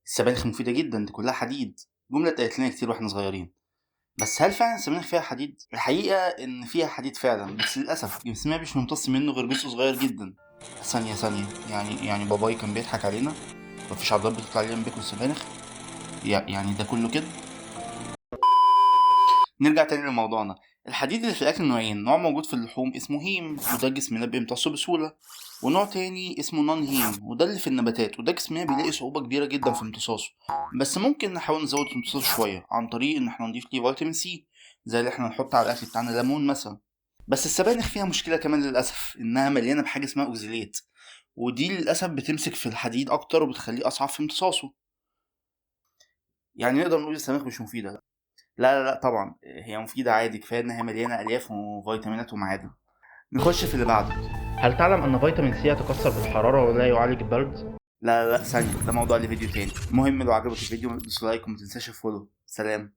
السبانخ مفيدة جدا، دي كلها حديد. جملة اتقالت لنا كتير واحنا صغيرين. بس هل فعلا السبانخ فيها حديد؟ الحقيقة ان فيها حديد فعلا، بس للأسف جسمنا مش ممتص منه غير جزء صغير جدا. ثانية، يعني باباي كان بيضحك علينا؟ مفيش عضلات بتطلع لنا بياكل سبانخ؟ يعني ده كله كده؟ نرجع تاني لموضوعنا. الحديد اللي في الأكل نوعين، نوع موجود في اللحوم اسمه هيم وده جسمنا بيمتصه بسهولة، ونوع تاني اسمه نون هيم وده اللي في النباتات وده جسمنا بيلاقي صعوبة كبيرة جدا في امتصاصه. بس ممكن نحاول نزود امتصاصه شوية عن طريق ان احنا نضيف ليه فيتامين سي، زي اللي احنا نحط على الأكل بتاعنا ليمون مثلا. بس السبانخ فيها مشكلة كمان للأسف، إنها مليانة بحاجة اسمها أوكزاليت، ودي للأسف بتمسك في الحديد أكتر وبتخليه أصعب في امتصاصه. يعني نقدر نقول السبانخ مش مفيدة؟ لا طبعا هي مفيدة عادي، كفاية إن هي مليانة ألياف وفيتامينات ومعادن. نخش في اللي بعده. هل تعلم أن فيتامين سي يتكسر بالحرارة ولا يعالج البرد؟ لا ثانية، ده موضوع لفيديو تاني. المهم لو عجبك الفيديو دوس لايك ومتنساش الفولو. سلام.